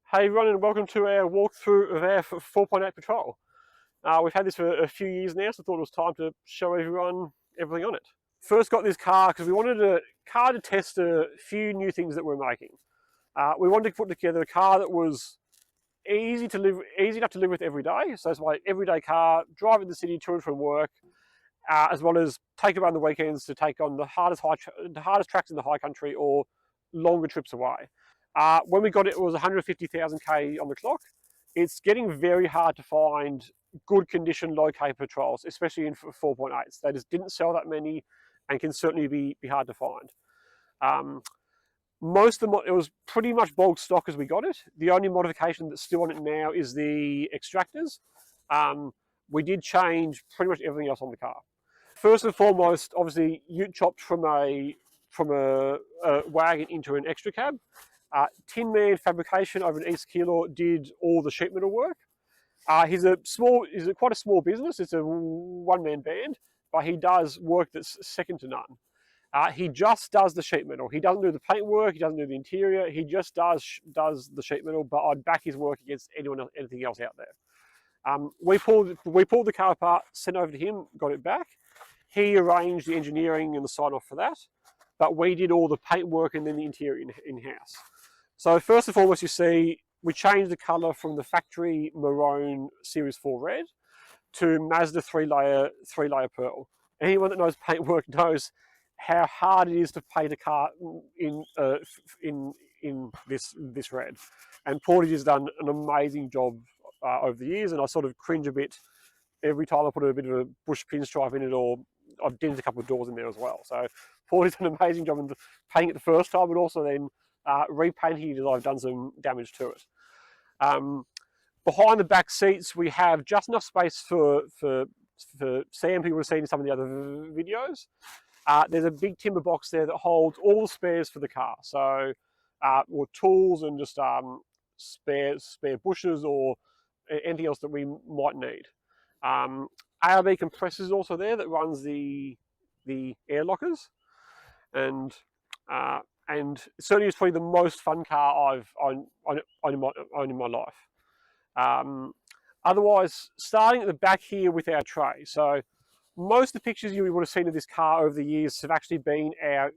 Hey everyone, and welcome to our walkthrough of our 4.8 Patrol. We've had this for a few years now, so I thought it was time to show everyone everything on it. First got this car because we wanted a car to test a few new things that we're making. We wanted to put together a car that was easy enough to live with every day. So it's my everyday car, drive in the city to and from work, as well as take it around the weekends to take on the hardest tracks in the high country or longer trips away. When we got it, it was 150,000 K on the clock. It's getting very hard to find good condition, low K patrols, especially in 4.8s. They just didn't sell that many and can certainly be hard to find. It was pretty much bulk stock as we got it. The only modification that's still on it now is the extractors. We did change pretty much everything else on the car. First and foremost, obviously, ute chopped from a wagon into an extra cab. Tin Man Fabrication over in East Keilor did all the sheet metal work. He's quite a small business. It's a one-man band, but he does work that's second to none. He just does the sheet metal. He doesn't do the paint work. He doesn't do the interior. He just does the sheet metal. But I'd back his work against anything else out there. We pulled the car apart, sent it over to him, got it back. He arranged the engineering and the sign off for that, but we did all the paint work and then the interior in-house. So first and foremost, you see we changed the colour from the factory maroon Series 4 red to Mazda three-layer pearl. Anyone that knows paintwork knows how hard it is to paint a car in this red. And Portage has done an amazing job over the years, and I sort of cringe a bit every time I put a bit of a bush pinstripe in it, or I've dented a couple of doors in there as well. So Portage done an amazing job in painting it the first time, but also then repainting it as I've done some damage to it. Behind the back seats, we have just enough space for Sam, who you would have seen in some of the other videos. There's a big timber box there that holds all the spares for the car. So, or tools and just spare bushes or anything else that we might need. ARB compressor is also there that runs the air lockers, and certainly it's probably the most fun car I've owned in my life. Otherwise, starting at the back here with our tray. So most of the pictures you would have seen of this car over the years have actually been our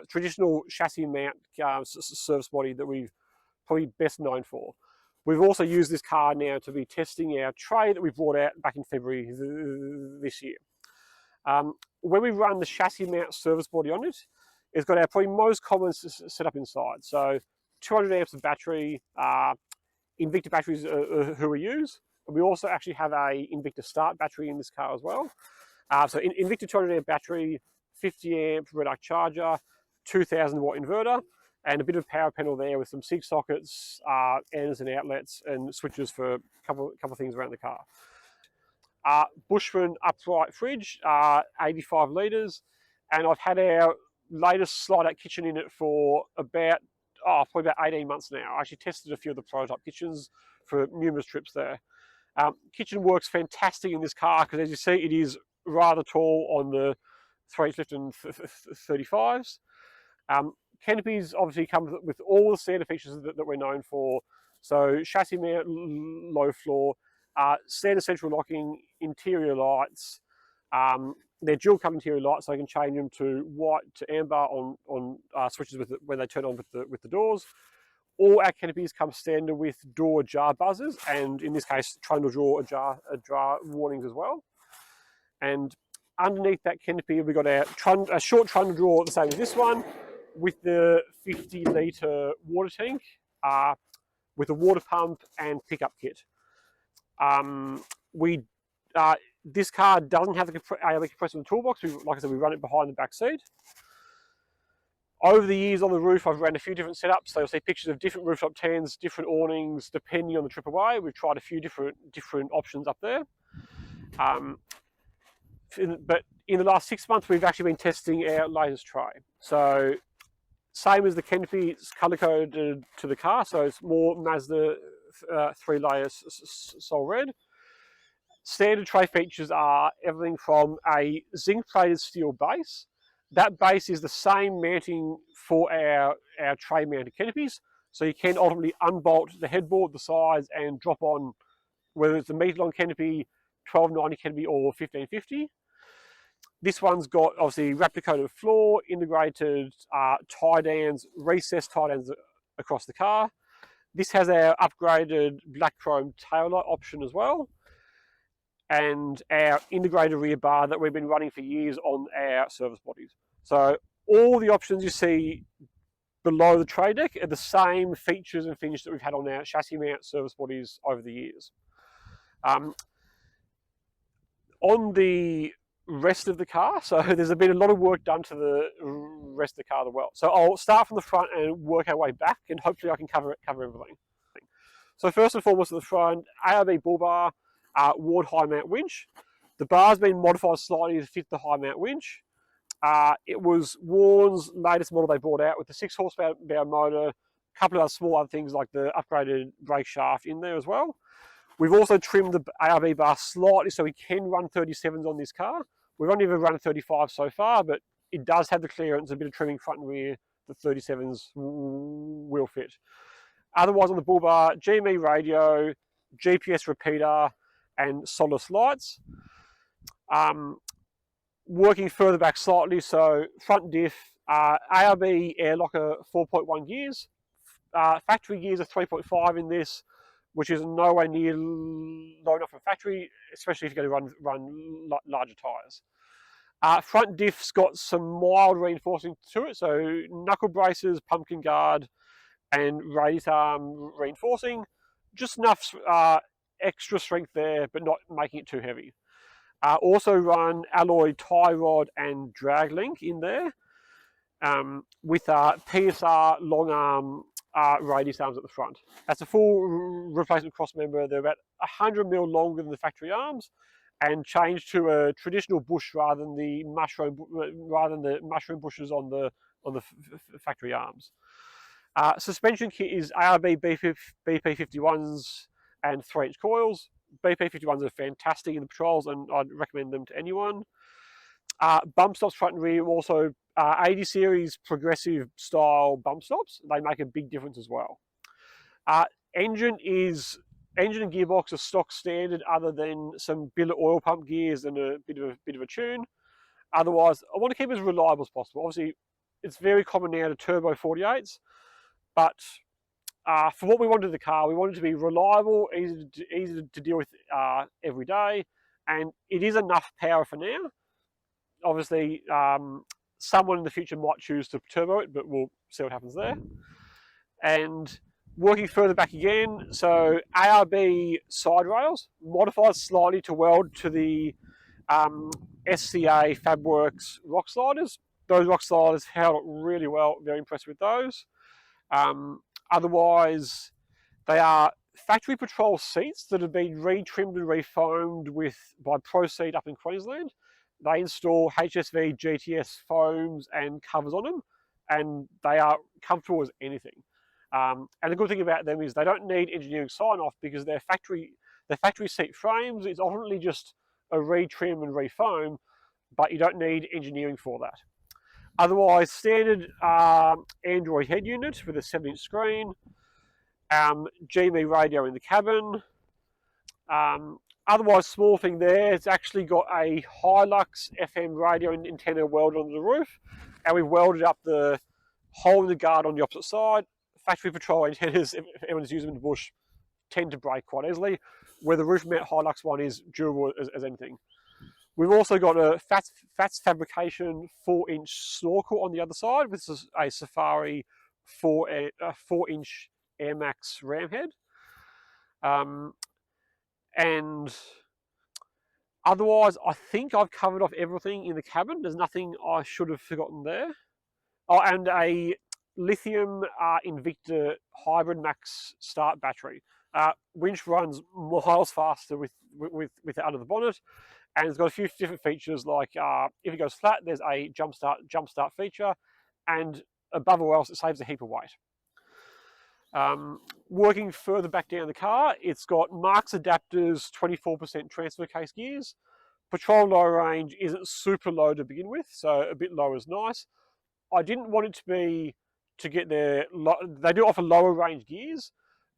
traditional chassis mount service body that we've probably best known for. We've also used this car now to be testing our tray that we brought out back in February this year. When we run the chassis mount service body on it, it's got our probably most common setup inside. So 200 amps of battery, Invicta batteries who we use. We also actually have a Invicta Start battery in this car as well. So Invicta 200 amp battery, 50 amp reduct charger, 2000 watt inverter, and a bit of power panel there with some SIG sockets, ends and outlets, and switches for a couple of things around the car. Bushman upright fridge, 85 litres, and I've had our latest slide-out kitchen in it for probably about 18 months now. I actually tested a few of the prototype kitchens for numerous trips there. Kitchen works fantastic in this car because, as you see, it is rather tall on the 3-inch lift and 35s. Canopies obviously come with all the standard features that we're known for. So chassis mount, low floor, standard central locking, interior lights. They're dual cut interior lights, so I can change them to white to amber on switches when they turn on with the doors. All our canopies come standard with door jar buzzers, and in this case, trundle drawer jar warnings as well. And underneath that canopy, we've got a short trundle drawer, the same as this one, with the 50-litre water tank, with a water pump and pickup kit. This car doesn't have the ARB compressor in the toolbox. Like I said, we run it behind the back seat. Over the years on the roof, I've ran a few different setups. So you'll see pictures of different rooftop tents, different awnings, depending on the trip away. We've tried a few different options up there. But in the last 6 months, we've actually been testing our latest tray. So same as the canopy, it's colour-coded to the car. So it's more Mazda 3-layer Sol Red. Standard tray features are everything from a zinc-plated steel base. That base is the same mounting for our tray mounted canopies, So you can ultimately unbolt the headboard, the sides, and drop on whether it's a metre-long canopy, 1290 canopy, or 1550. This one's got obviously replicated floor, integrated tie-downs, recessed tie-downs across the car. This has our upgraded black chrome taillight option as well, and our integrated rear bar that we've been running for years on our service bodies. So all the options you see below the tray deck are the same features and finish that we've had on our chassis mount service bodies over the years. On the rest of the car, so there's been a lot of work done to the rest of the car as well. So I'll start from the front and work our way back, and hopefully I can cover everything. So first and foremost at the front, ARB bull bar, Ward high mount winch. The bar's been modified slightly to fit the high mount winch. It was Warren's latest model they brought out with the 6 horsepower motor, a couple of other small other things like the upgraded brake shaft in there as well. We've also trimmed the ARB bar slightly so we can run 37s on this car. We've only ever run a 35 so far, but it does have the clearance, a bit of trimming front and rear, the 37s will fit. Otherwise on the bull bar, GME radio, GPS repeater, and Solus lights. Working further back slightly, so front diff, ARB air locker 4.1 gears, factory gears are 3.5 in this, which is nowhere near low enough for factory, especially if you're going to run larger tyres. Front diff's got some mild reinforcing to it, so knuckle braces, pumpkin guard, and radius arm reinforcing. Just enough extra strength there, but not making it too heavy. Also run alloy tie rod and drag link in there, with PSR long arm radius arms at the front. That's a full replacement cross member. They're about 100mm longer than the factory arms, and changed to a traditional bush rather than the mushroom bushes on the factory arms. Suspension kit is ARB BP51s and 3-inch coils. BP51s are fantastic in the patrols, and I'd recommend them to anyone. Bump stops front and rear, also 80 series progressive style bump stops. They make a big difference as well. Engine and gearbox are stock standard, other than some billet oil pump gears and a bit of a tune. Otherwise, I want to keep it as reliable as possible. Obviously, it's very common now to turbo 48s, but for what we wanted the car, we wanted it to be reliable, easy to deal with every day, and it is enough power for now. Obviously, someone in the future might choose to turbo it, but we'll see what happens there. And working further back again, so ARB side rails, modified slightly to weld to the SCA Fabworks rock sliders. Those rock sliders held up really well, very impressed with those. Otherwise, they are factory patrol seats that have been retrimmed and refoamed by ProSeat up in Queensland. They install HSV GTS foams and covers on them, and they are comfortable as anything. And the good thing about them is they don't need engineering sign-off, because their factory seat frames is ultimately just a retrim and refoam, but you don't need engineering for that. Otherwise, standard Android head unit with a 7-inch screen, GME radio in the cabin. Otherwise, small thing there, it's actually got a Hilux FM radio and antenna welded onto the roof, and we've welded up the hole in the guard on the opposite side. Factory patrol antennas, if anyone's used them in the bush, tend to break quite easily, where the roof mount Hilux one is durable as anything. We've also got a Fats Fabrication 4-inch snorkel on the other side, with a Safari 4-inch Air Max ram head. And otherwise, I think I've covered off everything in the cabin. There's nothing I should have forgotten there. Oh, and a lithium Invicta Hybrid Max Start battery. Winch runs miles faster with it under the bonnet, and it's got a few different features, like if it goes flat, there's a jump start feature, and above all else, it saves a heap of weight. Working further back down the car, it's got Marks adapters, 24% transfer case gears. Patrol low range isn't super low to begin with, so a bit low is nice. I didn't want it to be to get their, they do offer lower range gears,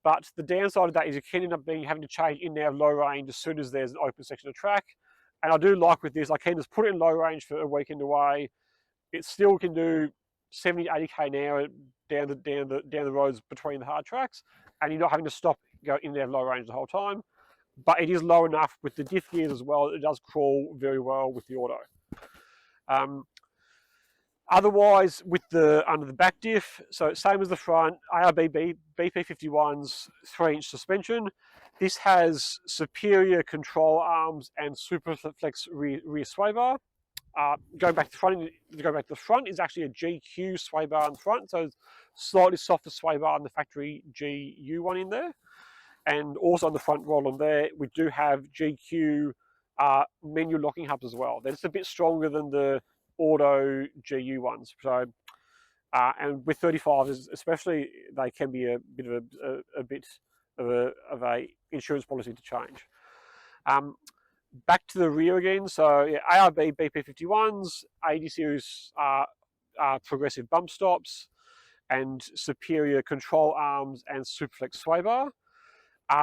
but the downside of that is you can end up having to change in and out of low range as soon as there's an open section of track. And I do like with this, I can just put it in low range for a weekend away. It still can do 70 to 80k an hour down the roads between the hard tracks, and you're not having to stop, go in and out of low range the whole time. But it is low enough with the diff gears as well. It does crawl very well with the auto. Otherwise, with the under the back diff, so same as the front, ARB BP51's 3-inch suspension. This has superior control arms and Superflex rear sway bar. Going back to the front is actually a GQ sway bar in the front, so slightly softer sway bar than the factory GU one in there. And also on the front roll on there, we do have GQ menu locking hubs as well. They're just a bit stronger than the auto GU ones. So, and with 35s especially, they can be a bit of a insurance policy to change. Back to the rear again. So yeah, ARB BP51s, 80 series progressive bump stops, and superior control arms and Superflex sway bar.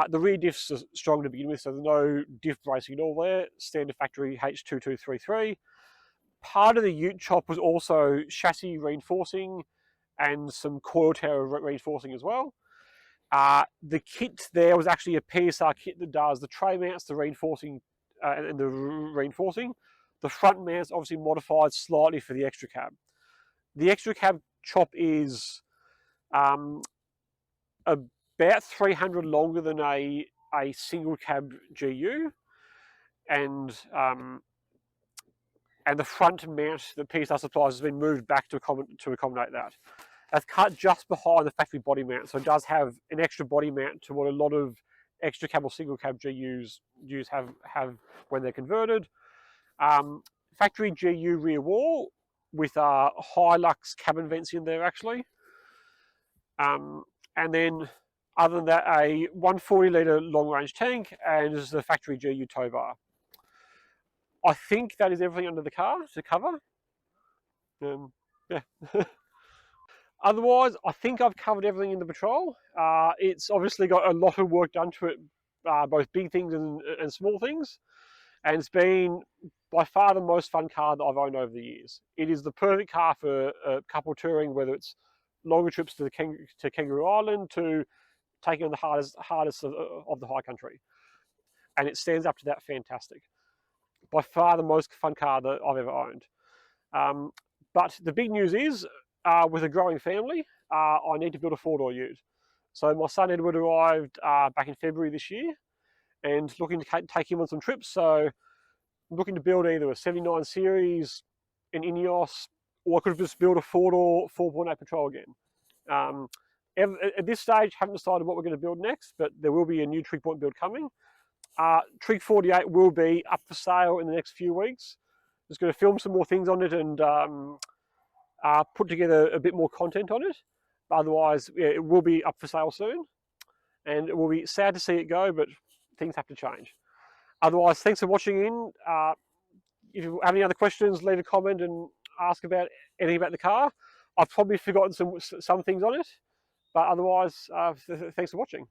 The rear diffs are strong to begin with, so there's no diff bracing at all there. Standard factory H2233. Part of the ute chop was also chassis reinforcing and some coil tower reinforcing as well. The kit there was actually a PSR kit that does the tray mounts, the reinforcing, and the reinforcing. The front mounts obviously modified slightly for the extra cab. The extra cab chop is about 300 longer than a single cab GU, and the front mount that PSR supplies has been moved back to accommodate that. That's cut just behind the factory body mount, so it does have an extra body mount to what a lot of extra cab or single cab GUs have when they're converted. Factory GU rear wall with Hilux cabin vents in there actually, and then other than that, a 140 litre long range tank and just the factory GU tow bar. I think that is everything under the car to cover. Yeah. Otherwise, I think I've covered everything in the Patrol. It's obviously got a lot of work done to it, both big things and small things. And it's been by far the most fun car that I've owned over the years. It is the perfect car for couple touring, whether it's longer trips to Kangaroo Island, to taking on the hardest of the high country. And it stands up to that fantastic. By far the most fun car that I've ever owned. But the big news is, with a growing family, I need to build a 4-door ute. So my son Edward arrived back in February this year, and looking to take him on some trips. So I'm looking to build either a 79 series, an Ineos, or I could just build a 4-door 4.8 Patrol again. At this stage, haven't decided what we're going to build next, but there will be a new Trig48 build coming. Trig48 will be up for sale in the next few weeks. Just going to film some more things on it and put together a bit more content on it. But otherwise, yeah, it will be up for sale soon. And it will be sad to see it go, but things have to change. Otherwise, thanks for watching in. If you have any other questions, leave a comment and ask about anything about the car. I've probably forgotten some things on it. But otherwise, thanks for watching.